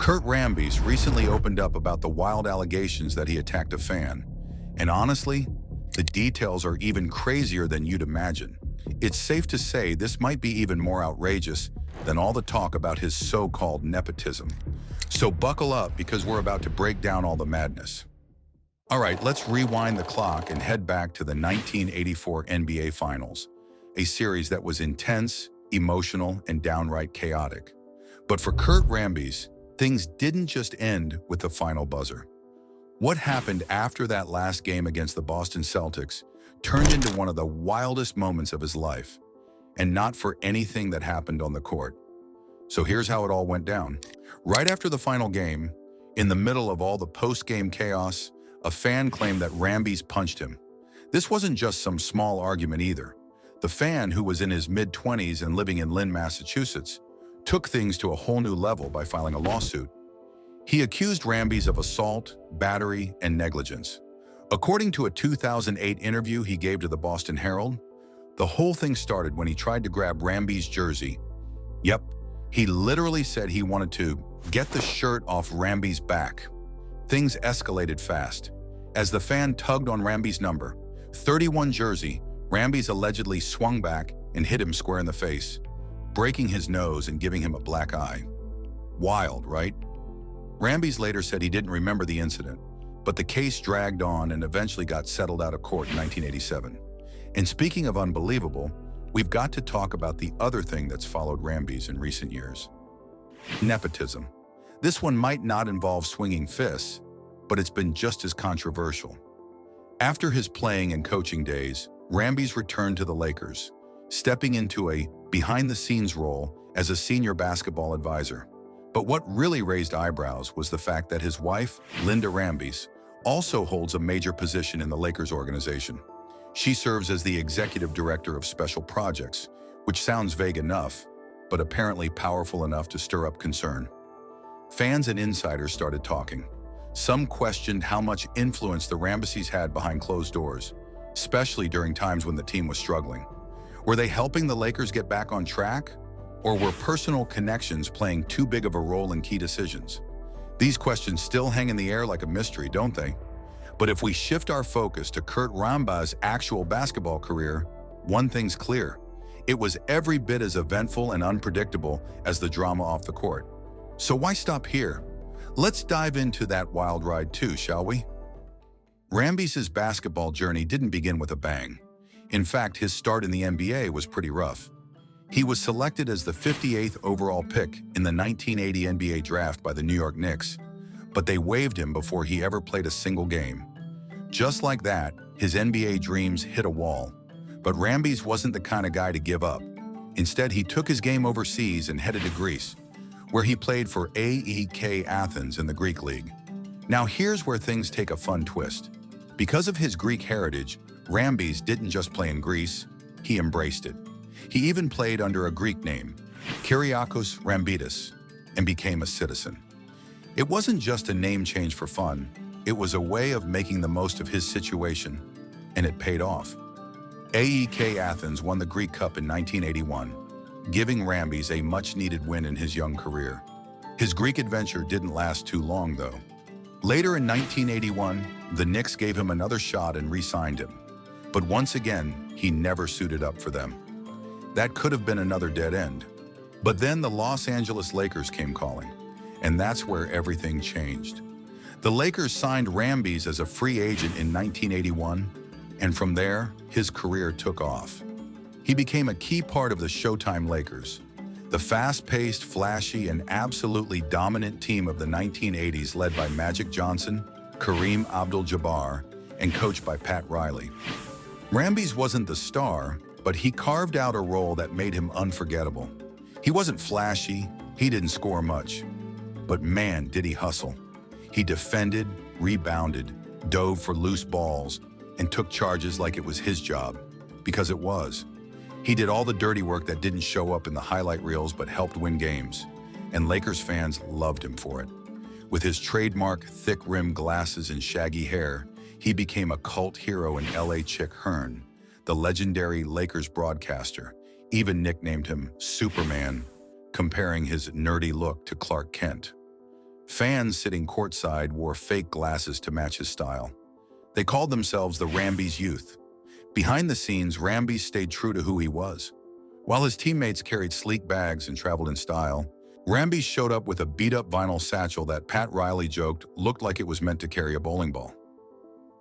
Kurt Rambis recently opened up about the wild allegations that he attacked a fan. And honestly, the details are even crazier than you'd imagine. It's safe to say this might be even more outrageous than all the talk about his so-called nepotism. So buckle up because we're about to break down all the madness. All right, let's rewind the clock and head back to the 1984 NBA Finals, a series that was intense, emotional, and downright chaotic. But for Kurt Rambis, things didn't just end with the final buzzer. What happened after that last game against the Boston Celtics turned into one of the wildest moments of his life, and not for anything that happened on the court. So here's how it all went down. Right after the final game, in the middle of all the post-game chaos, a fan claimed that Rambis punched him. This wasn't just some small argument either. The fan, who was in his mid-20s and living in Lynn, Massachusetts, took things to a whole new level by filing a lawsuit. He accused Rambis of assault, battery, and negligence. According to a 2008 interview he gave to the Boston Herald, the whole thing started when he tried to grab Rambis' jersey. Yep, he literally said he wanted to get the shirt off Rambis' back. Things escalated fast. As the fan tugged on Rambis' number 31 jersey, Rambis allegedly swung back and hit him square in the face, breaking his nose and giving him a black eye. Wild, right? Rambis later said he didn't remember the incident, but the case dragged on and eventually got settled out of court in 1987. And speaking of unbelievable, we've got to talk about the other thing that's followed Rambis in recent years. Nepotism. This one might not involve swinging fists, but it's been just as controversial. After his playing and coaching days, Rambis returned to the Lakers, stepping into a behind-the-scenes role as a senior basketball advisor. But what really raised eyebrows was the fact that his wife, Linda Rambis, also holds a major position in the Lakers organization. She serves as the executive director of special projects, which sounds vague enough, but apparently powerful enough to stir up concern. Fans and insiders started talking. Some questioned how much influence the Rambises had behind closed doors, especially during times when the team was struggling. Were they helping the Lakers get back on track? Or were personal connections playing too big of a role in key decisions? These questions still hang in the air like a mystery, don't they? But if we shift our focus to Kurt Rambis' actual basketball career, one thing's clear. It was every bit as eventful and unpredictable as the drama off the court. So why stop here? Let's dive into that wild ride too, shall we? Rambis' basketball journey didn't begin with a bang. In fact, his start in the NBA was pretty rough. He was selected as the 58th overall pick in the 1980 NBA draft by the New York Knicks, but they waived him before he ever played a single game. Just like that, his NBA dreams hit a wall. But Rambis wasn't the kind of guy to give up. Instead, he took his game overseas and headed to Greece, where he played for AEK Athens in the Greek League. Now here's where things take a fun twist. Because of his Greek heritage, Rambis didn't just play in Greece, he embraced it. He even played under a Greek name, Kyriakos Rambitis, and became a citizen. It wasn't just a name change for fun, it was a way of making the most of his situation, and it paid off. AEK Athens won the Greek Cup in 1981, giving Rambis a much-needed win in his young career. His Greek adventure didn't last too long, though. Later in 1981, the Knicks gave him another shot and re-signed him. But once again, he never suited up for them. That could have been another dead end. But then the Los Angeles Lakers came calling, and that's where everything changed. The Lakers signed Rambis as a free agent in 1981, and from there, his career took off. He became a key part of the Showtime Lakers, the fast-paced, flashy, and absolutely dominant team of the 1980s led by Magic Johnson, Kareem Abdul-Jabbar, and coached by Pat Riley. Rambis wasn't the star, but he carved out a role that made him unforgettable. He wasn't flashy, he didn't score much, but man, did he hustle. He defended, rebounded, dove for loose balls, and took charges like it was his job, because it was. He did all the dirty work that didn't show up in the highlight reels but helped win games, and Lakers fans loved him for it. With his trademark thick-rimmed glasses and shaggy hair, he became a cult hero in LA Chick Hearn, the legendary Lakers broadcaster, even nicknamed him Superman, comparing his nerdy look to Clark Kent. Fans sitting courtside wore fake glasses to match his style. They called themselves the Rambis Youth. Behind the scenes, Rambis stayed true to who he was. While his teammates carried sleek bags and traveled in style, Rambis showed up with a beat-up vinyl satchel that Pat Riley joked looked like it was meant to carry a bowling ball.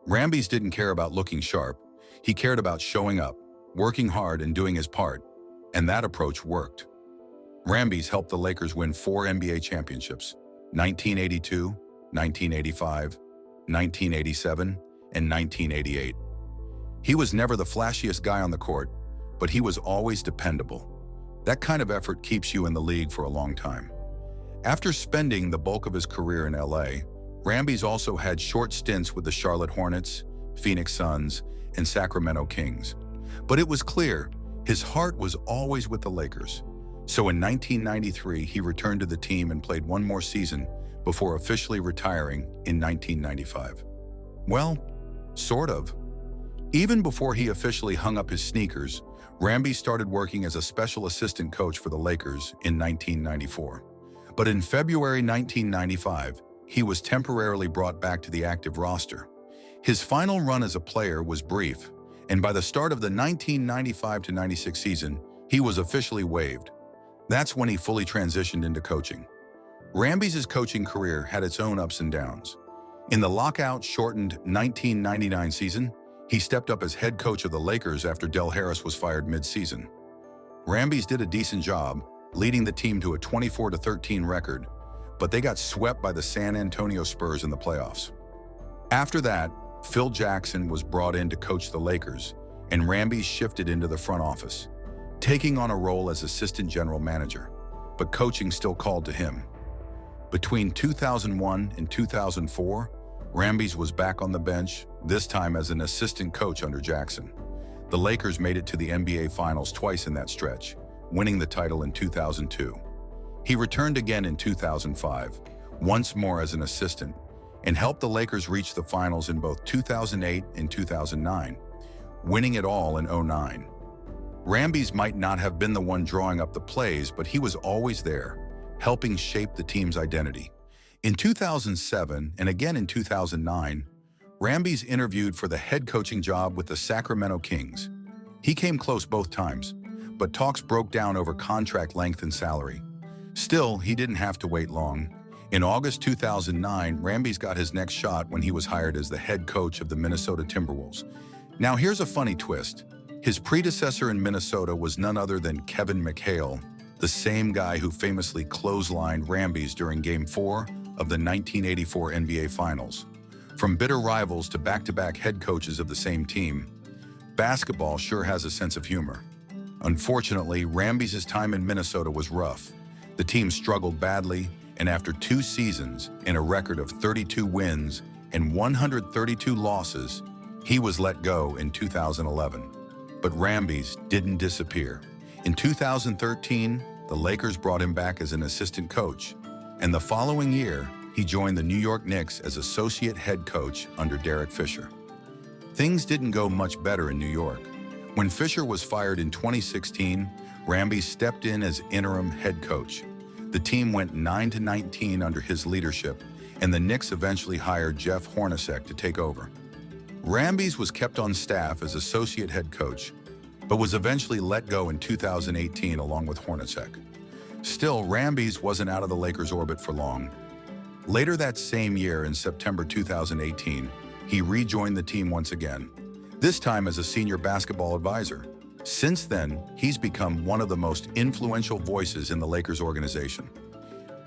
Rambis didn't care about looking sharp. He cared about showing up, working hard and doing his part, and that approach worked. Rambis helped the Lakers win 4 NBA championships, 1982, 1985, 1987, and 1988. He was never the flashiest guy on the court, but he was always dependable. That kind of effort keeps you in the league for a long time. After spending the bulk of his career in LA, Rambis also had short stints with the Charlotte Hornets, Phoenix Suns, and Sacramento Kings. But it was clear his heart was always with the Lakers. So in 1993, he returned to the team and played one more season before officially retiring in 1995. Well, sort of. Even before he officially hung up his sneakers, Rambis started working as a special assistant coach for the Lakers in 1994. But in February 1995, he was temporarily brought back to the active roster. His final run as a player was brief, and by the start of the 1995-96 season, he was officially waived. That's when he fully transitioned into coaching. Rambis' coaching career had its own ups and downs. In the lockout-shortened 1999 season, he stepped up as head coach of the Lakers after Del Harris was fired mid-season. Rambis did a decent job, leading the team to a 24-13 record, but they got swept by the San Antonio Spurs in the playoffs. After that, Phil Jackson was brought in to coach the Lakers, and Rambis shifted into the front office, taking on a role as assistant general manager, but coaching still called to him. Between 2001 and 2004, Rambis was back on the bench, this time as an assistant coach under Jackson. The Lakers made it to the NBA Finals twice in that stretch, winning the title in 2002. He returned again in 2005, once more as an assistant, and helped the Lakers reach the finals in both 2008 and 2009, winning it all in 2009. Rambis might not have been the one drawing up the plays, but he was always there, helping shape the team's identity. In 2007 and again in 2009, Rambis interviewed for the head coaching job with the Sacramento Kings. He came close both times, but talks broke down over contract length and salary. Still, he didn't have to wait long. In August 2009, Rambis got his next shot when he was hired as the head coach of the Minnesota Timberwolves. Now here's a funny twist. His predecessor in Minnesota was none other than Kevin McHale, the same guy who famously clotheslined Rambis during Game 4 of the 1984 NBA Finals. From bitter rivals to back-to-back head coaches of the same team, basketball sure has a sense of humor. Unfortunately, Rambis' time in Minnesota was rough. The team struggled badly, and after 2 seasons and a record of 32 wins and 132 losses, he was let go in 2011. But Rambis didn't disappear. In 2013, the Lakers brought him back as an assistant coach, and the following year, he joined the New York Knicks as associate head coach under Derek Fisher. Things didn't go much better in New York. When Fisher was fired in 2016, Rambis stepped in as interim head coach. The team went 9-19 under his leadership, and the Knicks eventually hired Jeff Hornacek to take over. Rambis was kept on staff as associate head coach, but was eventually let go in 2018 along with Hornacek. Still, Rambis wasn't out of the Lakers' orbit for long. Later that same year, in September 2018, he rejoined the team once again, this time as a senior basketball advisor. Since then, he's become one of the most influential voices in the Lakers organization.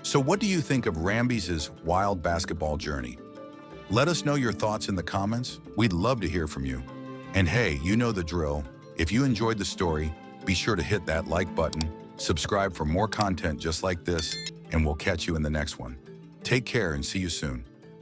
So what do you think of Rambis' wild basketball journey? Let us know your thoughts in the comments. We'd love to hear from you. And hey, you know the drill. If you enjoyed the story, be sure to hit that like button, subscribe for more content just like this, and we'll catch you in the next one. Take care and see you soon.